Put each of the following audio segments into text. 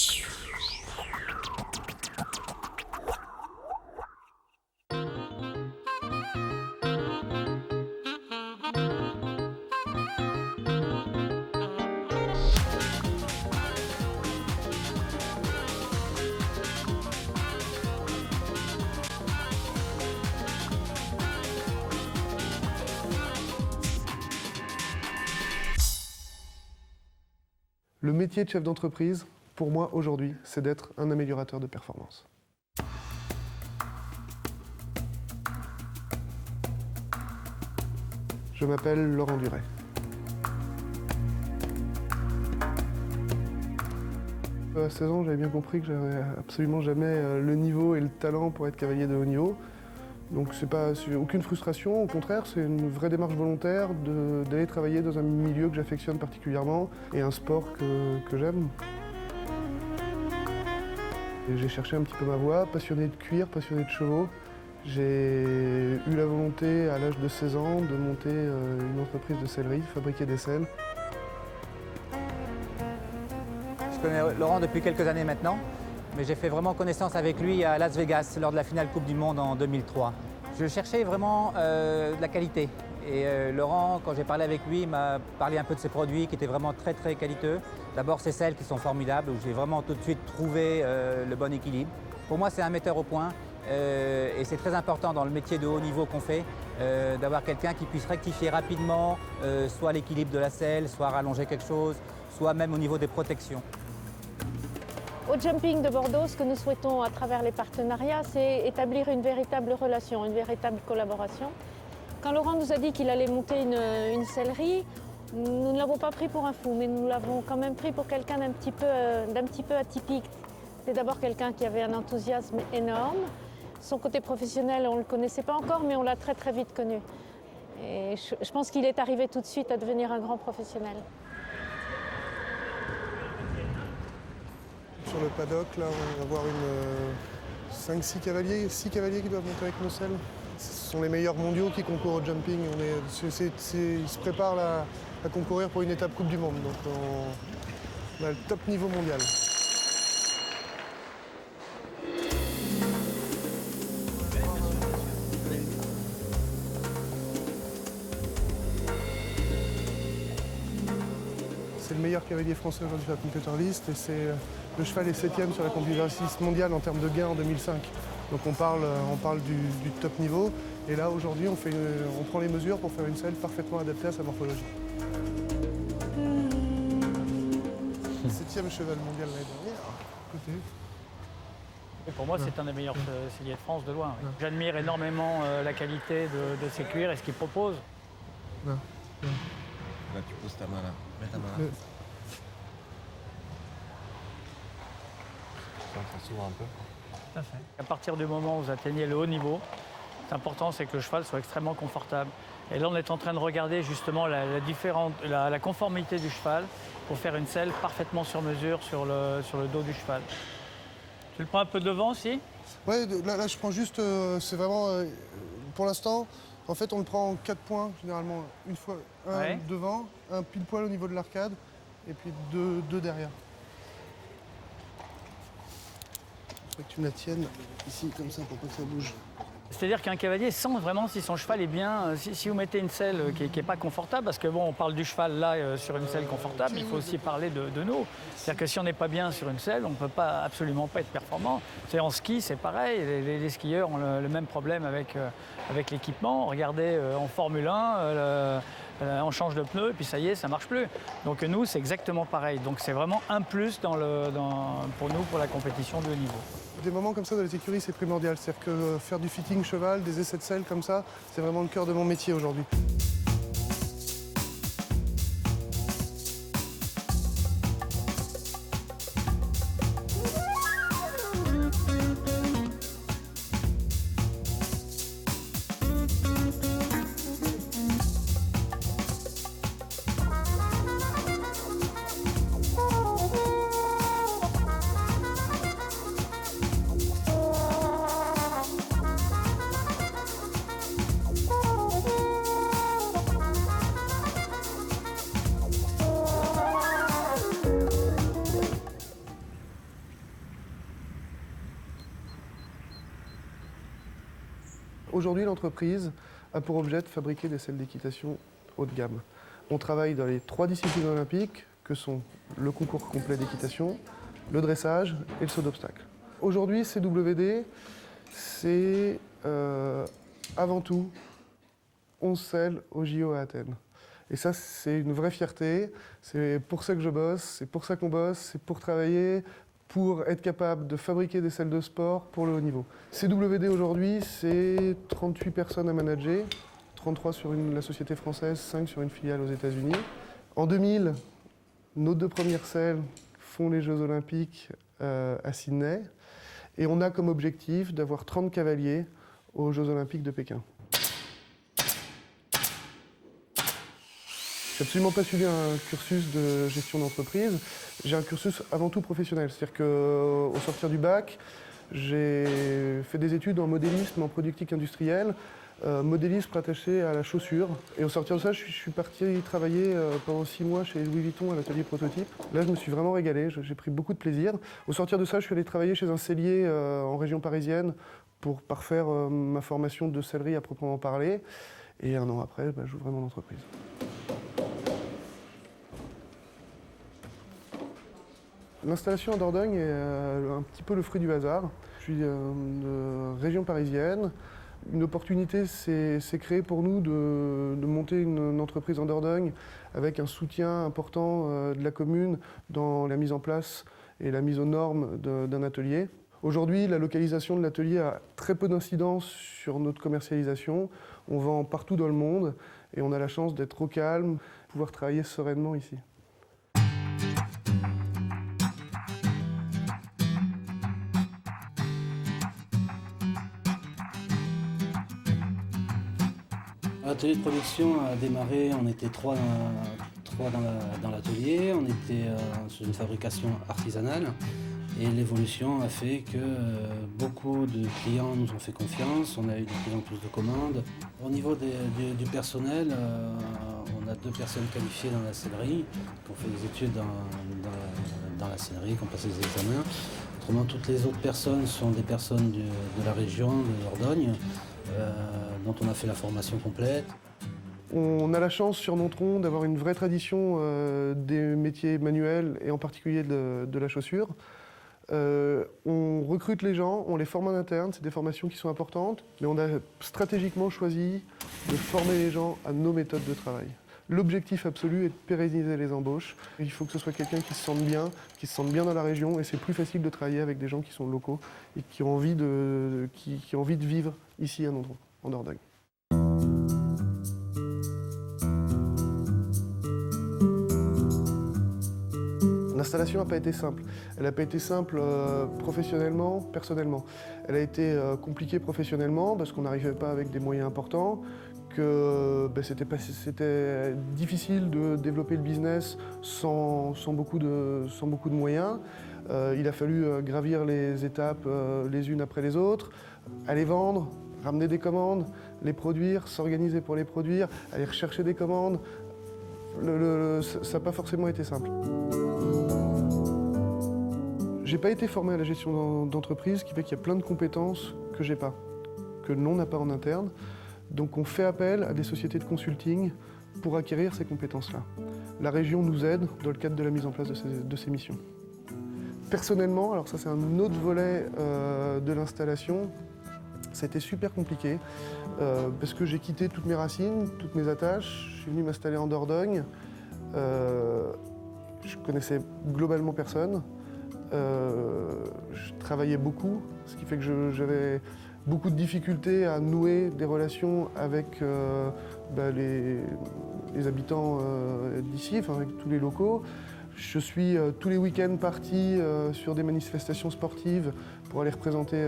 Le métier de chef d'entreprise, pour moi, aujourd'hui, c'est d'être un améliorateur de performance. Je m'appelle Laurent Duret. À 16 ans, j'avais bien compris que j'avais absolument jamais le niveau et le talent pour être cavalier de haut niveau. Donc c'est aucune frustration, au contraire, c'est une vraie démarche volontaire d'aller travailler dans un milieu que j'affectionne particulièrement et un sport que j'aime. J'ai cherché un petit peu ma voie, passionné de cuir, passionné de chevaux. J'ai eu la volonté à l'âge de 16 ans de monter une entreprise de sellerie, de fabriquer des selles. Je connais Laurent depuis quelques années maintenant, mais j'ai fait vraiment connaissance avec lui à Las Vegas lors de la finale Coupe du Monde en 2003. Je cherchais vraiment de la qualité. Et Laurent, quand j'ai parlé avec lui, il m'a parlé un peu de ses produits qui étaient vraiment très très qualiteux. D'abord ses selles qui sont formidables, où j'ai vraiment tout de suite trouvé le bon équilibre. Pour moi, c'est un metteur au point et c'est très important dans le métier de haut niveau qu'on fait d'avoir quelqu'un qui puisse rectifier rapidement soit l'équilibre de la selle, soit rallonger quelque chose, soit même au niveau des protections. Au Jumping de Bordeaux, ce que nous souhaitons à travers les partenariats, c'est établir une véritable relation, une véritable collaboration. Quand Laurent nous a dit qu'il allait monter une sellerie, nous ne l'avons pas pris pour un fou, mais nous l'avons quand même pris pour quelqu'un d'un petit peu atypique. C'est d'abord quelqu'un qui avait un enthousiasme énorme. Son côté professionnel, on ne le connaissait pas encore, mais on l'a très très vite connu. Et je pense qu'il est arrivé tout de suite à devenir un grand professionnel. Sur le paddock, là, on va voir 6 cavaliers qui doivent monter avec nos selles. Ce sont les meilleurs mondiaux qui concourent au jumping. Ils se préparent à concourir pour une étape Coupe du Monde. Donc on a le top niveau mondial. C'est le meilleur cavalier français aujourd'hui sur la computer list et le cheval est 7e sur la computer list mondiale en termes de gains en 2005. Donc on parle du top niveau et là aujourd'hui on prend les mesures pour faire une selle parfaitement adaptée à sa morphologie. 7e cheval mondial l'année dernière. Écoutez. Et pour moi, c'est un des meilleurs selliers de France de loin. Oui. J'admire énormément la qualité de ses cuirs et ce qu'il propose. Là, tu poses ta main là. Mets ta main là. Ça s'ouvre un peu. Tout à fait. À partir du moment où vous atteignez le haut niveau, c'est important, c'est que le cheval soit extrêmement confortable. Et là, on est en train de regarder justement la conformité du cheval pour faire une selle parfaitement sur mesure sur le dos du cheval. Tu le prends un peu devant aussi? Ouais, là je prends juste, c'est vraiment, pour l'instant, en fait on le prend en 4 points généralement. Une fois, un devant, un pile poil au niveau de l'arcade et puis deux derrière. Je voudrais que tu me la tiennes ici comme ça pour pas que ça bouge. C'est-à-dire qu'un cavalier sent vraiment si son cheval est bien. Si vous mettez une selle qui n'est pas confortable, parce que bon, on parle du cheval là sur une selle confortable, il faut aussi parler de nous. C'est-à-dire que si on n'est pas bien sur une selle, on ne peut absolument pas être performant. En ski, c'est pareil. Les skieurs ont le même problème avec l'équipement. Regardez, en Formule 1, on change de pneu et puis ça y est, ça ne marche plus. Donc nous, c'est exactement pareil. Donc c'est vraiment un plus pour nous, pour la compétition de haut niveau. Des moments comme ça dans les écuries, c'est primordial. C'est-à-dire que faire du fitting cheval, des essais de selle comme ça, c'est vraiment le cœur de mon métier aujourd'hui. Aujourd'hui, l'entreprise a pour objet de fabriquer des selles d'équitation haut de gamme. On travaille dans les 3 disciplines olympiques que sont le concours complet d'équitation, le dressage et le saut d'obstacle. Aujourd'hui, CWD, c'est avant tout 11 selles au JO à Athènes. Et ça, c'est une vraie fierté. C'est pour ça que je bosse, c'est pour ça qu'on bosse, c'est pour travailler, pour être capable de fabriquer des salles de sport pour le haut niveau. CWD aujourd'hui, c'est 38 personnes à manager, 33 sur la société française, 5 sur une filiale aux États-Unis. En 2000, nos 2 premières selles font les Jeux Olympiques à Sydney. Et on a comme objectif d'avoir 30 cavaliers aux Jeux Olympiques de Pékin. Je n'ai absolument pas suivi un cursus de gestion d'entreprise. J'ai un cursus avant tout professionnel. C'est-à-dire qu'au sortir du bac, j'ai fait des études en modélisme, en productique industrielle, modélisme rattaché à la chaussure. Et au sortir de ça, je suis parti travailler pendant 6 mois chez Louis Vuitton à l'atelier prototype. Là, je me suis vraiment régalé, j'ai pris beaucoup de plaisir. Au sortir de ça, je suis allé travailler chez un sellier en région parisienne pour parfaire ma formation de sellerie à proprement parler. Et 1 an après, j'ouvrais mon entreprise. L'installation en Dordogne est un petit peu le fruit du hasard. Je suis de région parisienne. Une opportunité s'est créée pour nous de monter une entreprise en Dordogne avec un soutien important de la commune dans la mise en place et la mise aux normes d'un atelier. Aujourd'hui, la localisation de l'atelier a très peu d'incidence sur notre commercialisation. On vend partout dans le monde et on a la chance d'être au calme, de pouvoir travailler sereinement ici. L'atelier de production a démarré, on était 3 dans l'atelier, on était sur une fabrication artisanale et l'évolution a fait que beaucoup de clients nous ont fait confiance, on a eu de plus en plus de commandes. Au niveau du personnel, on a 2 personnes qualifiées dans la sellerie qui ont fait des études dans la sellerie, qui ont passé des examens. Autrement, toutes les autres personnes sont des personnes de la région, de Dordogne, dont on a fait la formation complète. On a la chance sur Nontron d'avoir une vraie tradition des métiers manuels et en particulier de la chaussure. On recrute les gens, on les forme en interne, c'est des formations qui sont importantes, mais on a stratégiquement choisi de former les gens à nos méthodes de travail. L'objectif absolu est de pérenniser les embauches. Il faut que ce soit quelqu'un qui se sente bien dans la région, et c'est plus facile de travailler avec des gens qui sont locaux et qui ont envie de vivre ici à Nontron, en Dordogne. L'installation n'a pas été simple. Elle n'a pas été simple professionnellement, personnellement. Elle a été compliquée professionnellement parce qu'on n'arrivait pas avec des moyens importants, que c'était difficile de développer le business sans beaucoup de moyens. Il a fallu gravir les étapes les unes après les autres, aller vendre, ramener des commandes, les produire, s'organiser pour les produire, aller rechercher des commandes. Ça n'a pas forcément été simple. J'ai pas été formé à la gestion d'entreprise, ce qui fait qu'il y a plein de compétences que j'ai pas, que l'on n'a pas en interne. Donc on fait appel à des sociétés de consulting pour acquérir ces compétences-là. La région nous aide dans le cadre de la mise en place de ces missions. Personnellement, alors ça c'est un autre volet de l'installation, ça a été super compliqué parce que j'ai quitté toutes mes racines, toutes mes attaches, je suis venu m'installer en Dordogne. Je connaissais globalement personne. Je travaillais beaucoup, ce qui fait que j'avais beaucoup de difficultés à nouer des relations avec les habitants d'ici, enfin avec tous les locaux. Je suis tous les week-ends parti sur des manifestations sportives pour aller représenter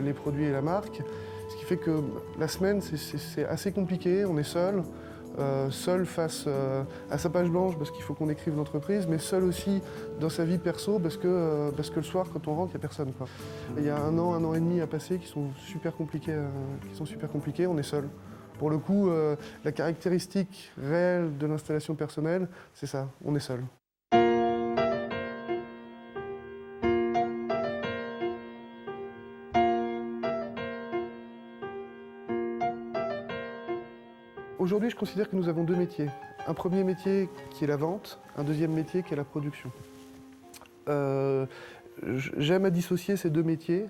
les produits et la marque. Ce qui fait que la semaine, c'est assez compliqué, on est seul. Seul face à sa page blanche parce qu'il faut qu'on écrive l'entreprise, mais seul aussi dans sa vie perso parce que le soir, quand on rentre, il n'y a personne, quoi. Il y a 1 an et demi à passer qui sont super compliqués, on est seul. Pour le coup, la caractéristique réelle de l'installation personnelle, c'est ça, on est seul. Aujourd'hui, je considère que nous avons deux métiers. Un premier métier qui est la vente, un deuxième métier qui est la production. J'aime à dissocier ces deux métiers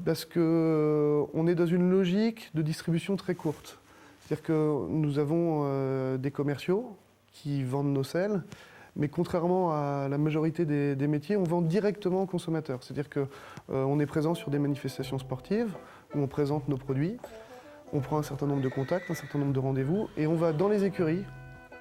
parce qu'on est dans une logique de distribution très courte. C'est-à-dire que nous avons des commerciaux qui vendent nos selles, mais contrairement à la majorité des métiers, on vend directement aux consommateurs. C'est-à-dire qu'on est présent sur des manifestations sportives où on présente nos produits, on prend un certain nombre de contacts, un certain nombre de rendez-vous, et on va dans les écuries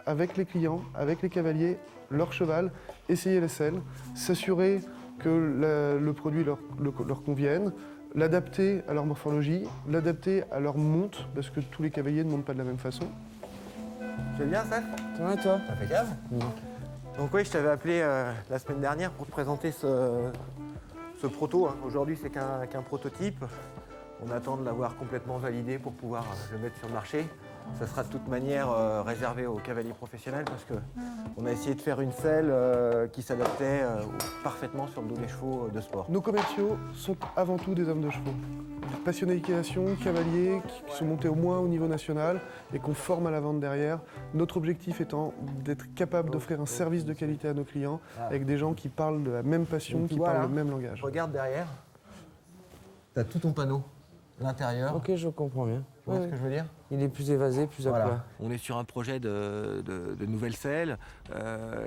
avec les clients, avec les cavaliers, leur cheval, essayer les selles, s'assurer que le produit leur convienne, l'adapter à leur morphologie, l'adapter à leur monte, parce que tous les cavaliers ne montent pas de la même façon. Tu vas bien, ça? Ça va, toi? Impeccable. Donc oui, je t'avais appelé la semaine dernière pour te présenter ce proto. Hein. Aujourd'hui, c'est qu'un prototype. On attend de l'avoir complètement validé pour pouvoir le mettre sur le marché. Ça sera de toute manière réservé aux cavaliers professionnels parce qu'on a essayé de faire une selle qui s'adaptait parfaitement sur le dos des chevaux de sport. Nos commerciaux sont avant tout des hommes de chevaux, des passionnés d'équitation, cavaliers qui sont montés au moins au niveau national et qu'on forme à la vente derrière. Notre objectif étant d'être capable d'offrir un service de qualité à nos clients avec des gens qui parlent de la même passion, qui parlent le même langage. Regarde derrière, tu as tout ton panneau, l'intérieur. Ok, je comprends bien. Tu vois ce que je veux dire? Il est plus évasé, plus à plat. On est sur un projet de nouvelles selles.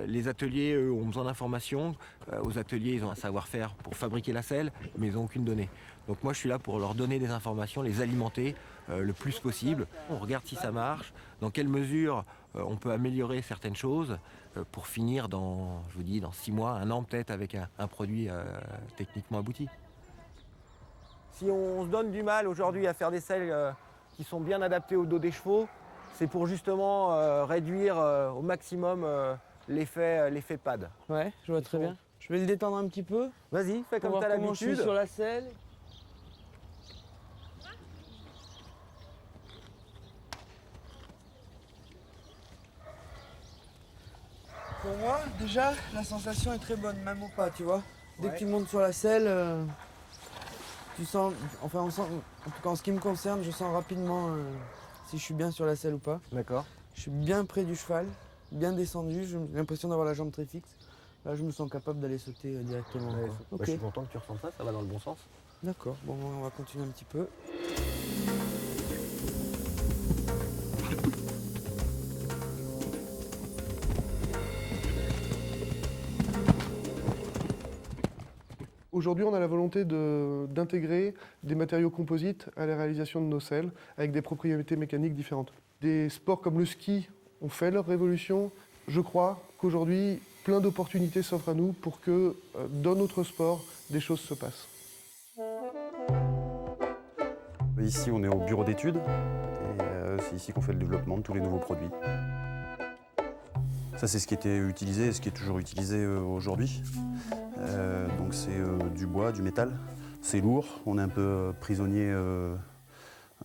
Les ateliers, eux, ont besoin d'informations. Aux ateliers, ils ont un savoir-faire pour fabriquer la selle, mais ils n'ont aucune donnée. Donc moi, je suis là pour leur donner des informations, les alimenter le plus possible. On regarde si ça marche, dans quelle mesure on peut améliorer certaines choses pour finir dans, je vous dis, dans 6 mois, 1 an peut-être, avec un produit techniquement abouti. Si on se donne du mal aujourd'hui à faire des selles qui sont bien adaptées au dos des chevaux, c'est pour justement réduire au maximum l'effet pad. Ouais, je vois très bien. Je vais le détendre un petit peu. Vas-y, fais comme tu as Comment je suis l'habitude. sur la selle. Pour moi, déjà, la sensation est très bonne, même au pas, tu vois. Dès que tu montes sur la selle, tu sens, enfin on sent, en tout cas en ce qui me concerne, je sens rapidement si je suis bien sur la selle ou pas. D'accord. Je suis bien près du cheval, bien descendu, j'ai l'impression d'avoir la jambe très fixe. Là, je me sens capable d'aller sauter directement. Ouais, Ok. je suis content que tu ressentes ça, ça va dans le bon sens. D'accord, bon, on va continuer un petit peu. Aujourd'hui, on a la volonté d'intégrer des matériaux composites à la réalisation de nos selles avec des propriétés mécaniques différentes. Des sports comme le ski ont fait leur révolution. Je crois qu'aujourd'hui, plein d'opportunités s'offrent à nous pour que dans notre sport, des choses se passent. Ici, on est au bureau d'études et c'est ici qu'on fait le développement de tous les nouveaux produits. Ça, c'est ce qui était utilisé et ce qui est toujours utilisé aujourd'hui. Donc c'est du bois, du métal. C'est lourd, on est un peu prisonnier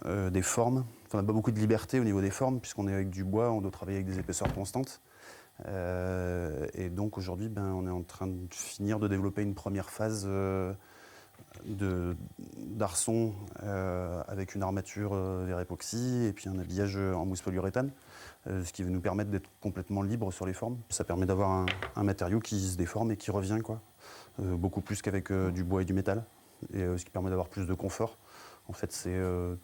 des formes. Enfin, on n'a pas beaucoup de liberté au niveau des formes puisqu'on est avec du bois, on doit travailler avec des épaisseurs constantes. Et donc aujourd'hui, on est en train de finir de développer une première phase d'arçon avec une armature vers époxy et puis un habillage en mousse polyuréthane, ce qui va nous permettre d'être complètement libre sur les formes. Ça permet d'avoir un matériau qui se déforme et qui revient, quoi. Beaucoup plus qu'avec du bois et du métal, et ce qui permet d'avoir plus de confort. En fait, c'est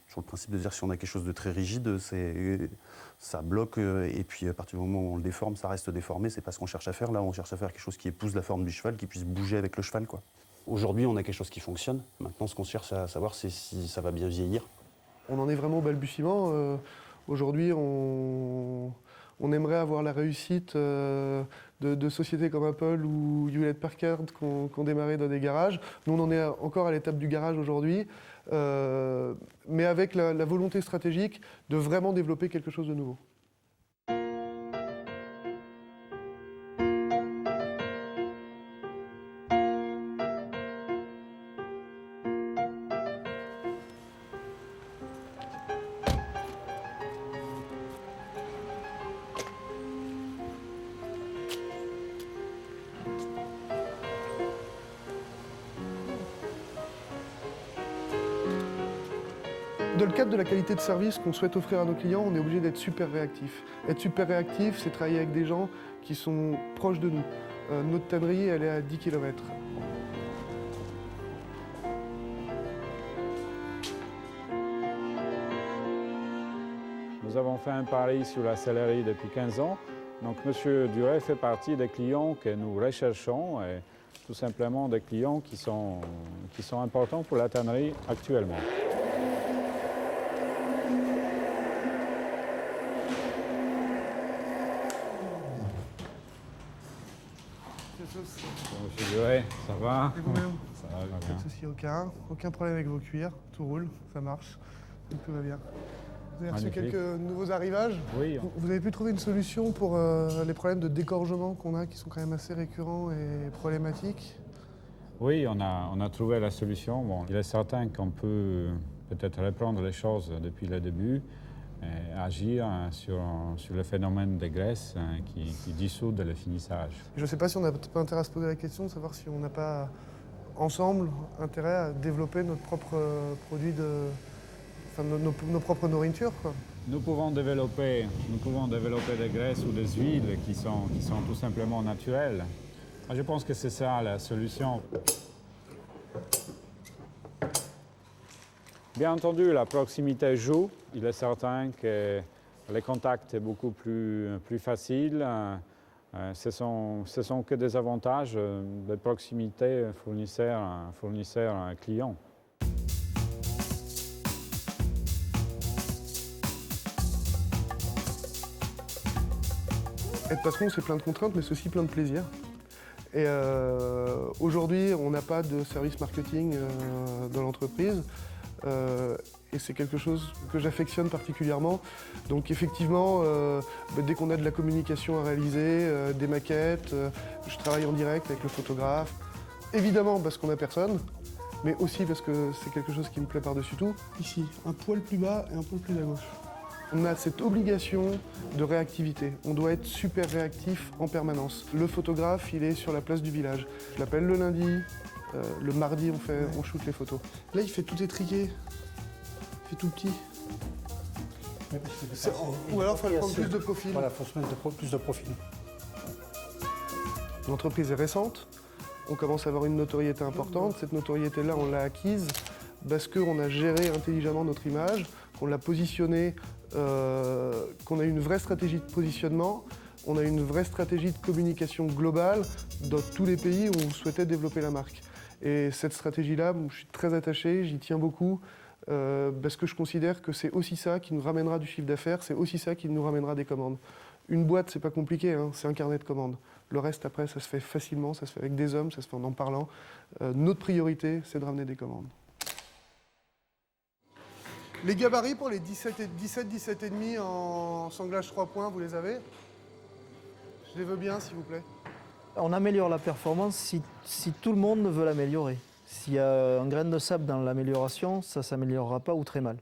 sur le principe de dire que si on a quelque chose de très rigide, ça bloque, et puis à partir du moment où on le déforme, ça reste déformé. C'est pas ce qu'on cherche à faire. Là, on cherche à faire quelque chose qui épouse la forme du cheval, qui puisse bouger avec le cheval, quoi. Aujourd'hui, on a quelque chose qui fonctionne. Maintenant, ce qu'on cherche à savoir, c'est si ça va bien vieillir. On en est vraiment au balbutiement. Aujourd'hui, on aimerait avoir la réussite de sociétés comme Apple ou Hewlett-Packard qui ont démarré dans des garages. Nous, on en est encore à l'étape du garage aujourd'hui, mais avec la volonté stratégique de vraiment développer quelque chose de nouveau. Dans le cadre de la qualité de service qu'on souhaite offrir à nos clients, on est obligé d'être super réactif. Être super réactif, c'est travailler avec des gens qui sont proches de nous. Notre tannerie, elle est à 10 km. Nous avons fait un pari sur la sellerie depuis 15 ans. Donc M. Duret fait partie des clients que nous recherchons, et tout simplement des clients qui sont importants pour la tannerie actuellement. Monsieur Duret, ça va? Et vous-même? Ça va Pas bien. de souci, aucun problème avec vos cuirs, tout roule, ça marche, donc tout va bien. Vous avez reçu Magnifique. quelques nouveaux arrivages. Oui. Vous avez pu trouver une solution pour les problèmes de dégorgement qu'on a, qui sont quand même assez récurrents et problématiques? Oui, on a trouvé la solution. Bon, il est certain qu'on peut peut-être reprendre les choses depuis le début et agir sur le phénomène de graisse qui dissoute le finissage. Je ne sais pas si on n'a pas intérêt à se poser la question de savoir si on n'a pas, ensemble, intérêt à développer notre propre produit nos propres nourritures, quoi. Nous pouvons développer des graisses ou des huiles qui sont tout simplement naturelles. Je pense que c'est ça la solution. Bien entendu, la proximité joue. Il est certain que le contact est beaucoup plus facile. Ce sont que des avantages de proximité fournisseur-client. Être patron, c'est plein de contraintes, mais c'est aussi plein de plaisir. Et aujourd'hui, on n'a pas de service marketing dans l'entreprise. Et c'est quelque chose que j'affectionne particulièrement. Donc effectivement, dès qu'on a de la communication à réaliser, des maquettes, je travaille en direct avec le photographe. Évidemment parce qu'on n'a personne, mais aussi parce que c'est quelque chose qui me plaît par-dessus tout. Ici, un poil plus bas et un poil plus à gauche. On a cette obligation de réactivité. On doit être super réactif en permanence. Le photographe, il est sur la place du village. Je l'appelle le lundi, le mardi, on shoot les photos. Là, il fait tout étriqué. Il fait tout petit. Ou alors, il faut prendre plus de profil. Voilà, il faut se mettre plus de profil. L'entreprise est récente. On commence à avoir une notoriété importante. Cette notoriété-là, on l'a acquise parce qu'on a géré intelligemment notre image, qu'on l'a positionnée, qu'on a une vraie stratégie de positionnement, on a une vraie stratégie de communication globale dans tous les pays où on souhaitait développer la marque. Et cette stratégie-là, je suis très attaché, j'y tiens beaucoup, parce que je considère que c'est aussi ça qui nous ramènera du chiffre d'affaires, c'est aussi ça qui nous ramènera des commandes. Une boîte, c'est pas compliqué, hein, c'est un carnet de commandes. Le reste, après, ça se fait facilement, ça se fait avec des hommes, ça se fait en parlant. Notre priorité, c'est de ramener des commandes. Les gabarits pour les 17,5 en sanglage 3 points, vous les avez? Je les veux bien, s'il vous plaît. On améliore la performance si tout le monde veut l'améliorer. S'il y a un grain de sable dans l'amélioration, ça ne s'améliorera pas ou très mal.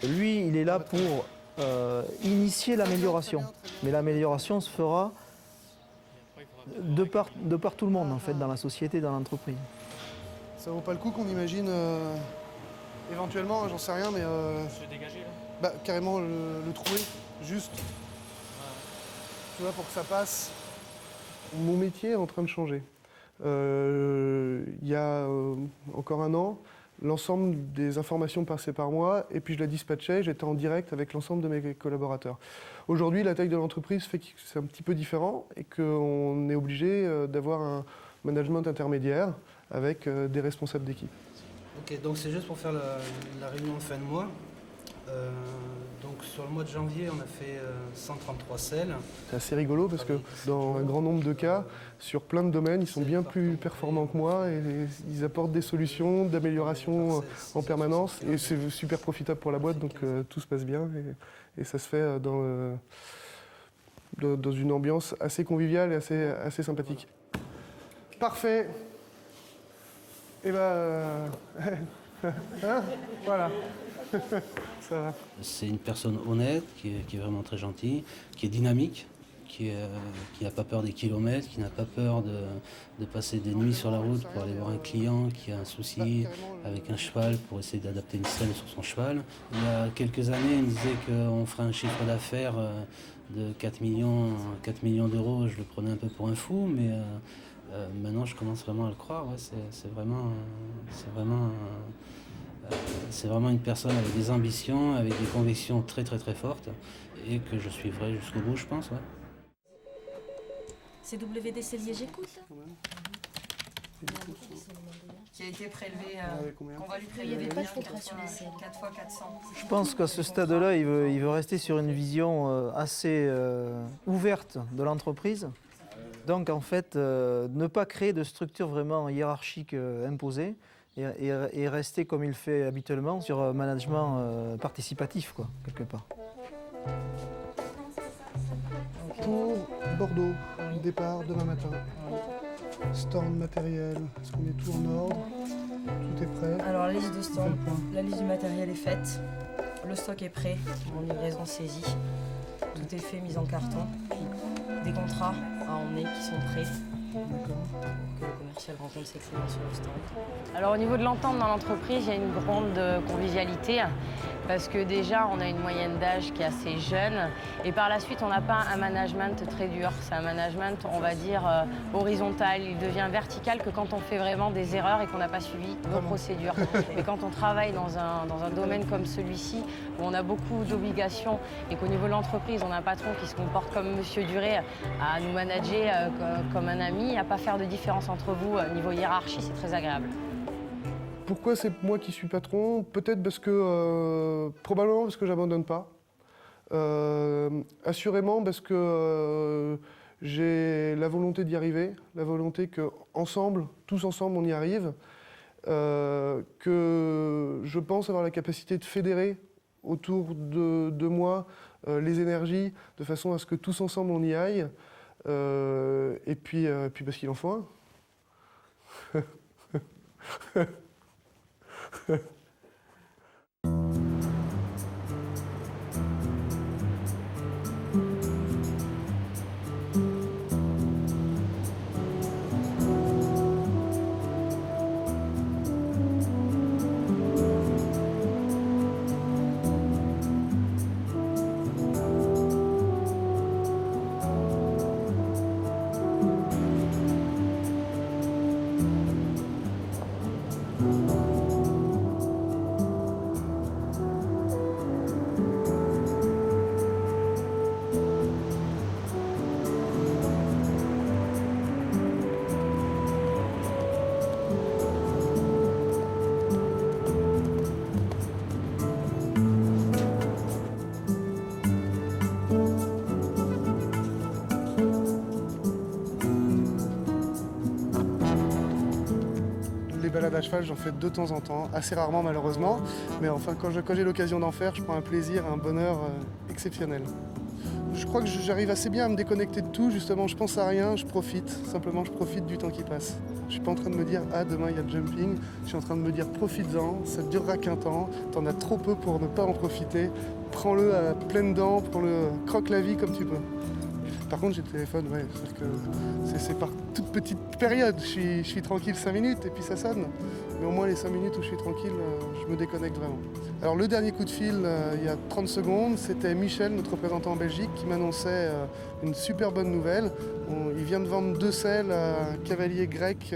Lui, il est là pour initier l'amélioration. Mais l'amélioration se fera de par tout le monde, en fait, dans la société, dans l'entreprise. Ça vaut pas le coup qu'on imagine éventuellement, j'en sais rien, mais Je l'ai dégagé là. carrément le trouer, juste. Tu vois, pour que ça passe. Mon métier est en train de changer. Il y a encore un an, l'ensemble des informations passaient par moi et puis je la dispatchais, j'étais en direct avec l'ensemble de mes collaborateurs. Aujourd'hui, la taille de l'entreprise fait que c'est un petit peu différent et qu'on est obligé d'avoir un management intermédiaire avec des responsables d'équipe. Ok, donc c'est juste pour faire la réunion de fin de mois. Donc sur le mois de janvier, on a fait 133 selles. C'est assez rigolo parce que dans un grand nombre de cas, sur plein de domaines, ils sont bien plus performants que moi et ils apportent des solutions d'amélioration en permanence et c'est super profitable pour la boîte, donc tout se passe bien et ça se fait dans une ambiance assez conviviale et assez sympathique. Parfait. Et hein, voilà. Ça va. C'est une personne honnête, qui est vraiment très gentille, qui est dynamique, qui n'a pas peur des kilomètres, qui n'a pas peur de passer des nuits sur la route pour aller voir un client qui a un souci avec un cheval pour essayer d'adapter une selle sur son cheval. Il y a quelques années, il me disait qu'on ferait un chiffre d'affaires de 4 millions d'euros. Je le prenais un peu pour un fou, mais maintenant je commence vraiment à le croire. Ouais, c'est vraiment une personne avec des ambitions, avec des convictions très très très fortes et que je suivrai jusqu'au bout, je pense. Ouais. C'est WDC Liège Écoute qui a été prélevé, qu'on va lui Il n'y prélever. avait pas de filtration des selles. 4 fois 400. Je pense qu'à ce stade-là, il veut rester sur une vision assez ouverte de l'entreprise. Donc en fait, ne pas créer de structure vraiment hiérarchique imposée et rester comme il fait habituellement sur un management participatif, quoi, quelque part. Pour Bordeaux, départ demain matin. Stand matériel, est-ce qu'on est tout en ordre? Tout est prêt? Alors la liste de On fait stand, le point. la liste du matériel est faite, le stock est prêt, en livraison saisie, tout est fait, mis en carton, puis des contrats à emmener qui sont prêts pour que le commercial rencontre ses clients sur le stand. Alors au niveau de l'entente dans l'entreprise, il y a une grande convivialité parce que déjà on a une moyenne d'âge qui est assez jeune et par la suite on n'a pas un management très dur. C'est un management, on va dire, horizontal. Il devient vertical que quand on fait vraiment des erreurs et qu'on n'a pas suivi nos procédures. Et quand on travaille dans un domaine comme celui-ci où on a beaucoup d'obligations et qu'au niveau de l'entreprise on a un patron qui se comporte comme Monsieur Duré à nous manager comme un ami, à ne pas faire de différence entre vous niveau hiérarchie, c'est très agréable. Pourquoi c'est moi qui suis patron? Peut-être parce que, probablement parce que j'abandonne pas. Assurément parce que j'ai la volonté d'y arriver, la volonté que ensemble, tous ensemble, on y arrive. Que je pense avoir la capacité de fédérer autour de moi les énergies de façon à ce que tous ensemble on y aille. Et puis parce qu'il en faut un. Les balades à cheval, j'en fais de temps en temps, assez rarement malheureusement, mais enfin quand j'ai l'occasion d'en faire, je prends un plaisir, un bonheur exceptionnel. Je crois que j'arrive assez bien à me déconnecter de tout, justement, je pense à rien, je profite, simplement je profite du temps qui passe. Je suis pas en train de me dire « Ah, demain il y a le jumping », je suis en train de me dire « Profites-en, ça ne durera qu'un temps, t'en as trop peu pour ne pas en profiter, prends-le à pleines dents, croque la vie comme tu peux ». Par contre, j'ai le téléphone, ouais, c'est-à-dire que c'est par toute petite période. Je suis tranquille 5 minutes et puis ça sonne. Mais au moins les 5 minutes où je suis tranquille, je me déconnecte vraiment. Alors le dernier coup de fil, il y a 30 secondes, c'était Michel, notre représentant en Belgique, qui m'annonçait une super bonne nouvelle. Il vient de vendre 2 selles à un cavalier grec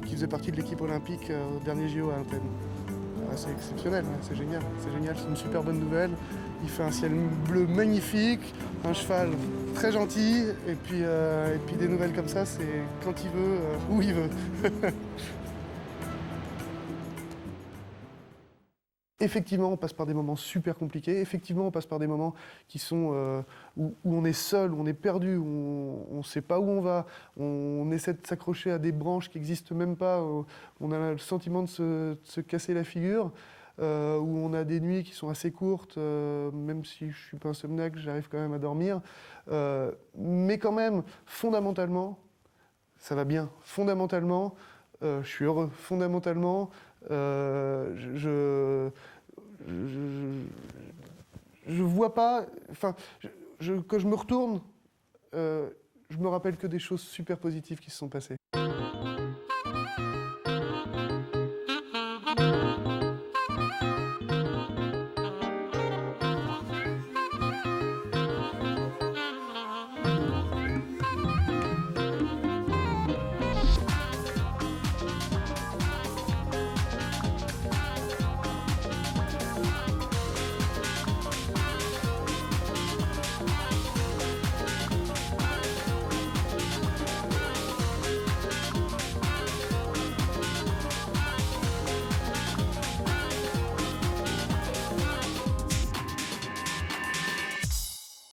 qui faisait partie de l'équipe olympique au dernier JO à Athènes. C'est exceptionnel, c'est génial, c'est une super bonne nouvelle. Il fait un ciel bleu magnifique, un cheval très gentil, et puis des nouvelles comme ça, c'est quand il veut, où il veut. Effectivement, on passe par des moments super compliqués. Effectivement, on passe par des moments qui sont où on est seul, où on est perdu, où on ne sait pas où on va. On essaie de s'accrocher à des branches qui n'existent même pas. Où on a le sentiment de se casser la figure. Où on a des nuits qui sont assez courtes, même si je ne suis pas insomniaque, j'arrive quand même à dormir. Mais quand même, fondamentalement, ça va bien. Fondamentalement, je suis heureux. Fondamentalement, je vois pas. Enfin, quand je me retourne je me rappelle que des choses super positives qui se sont passées.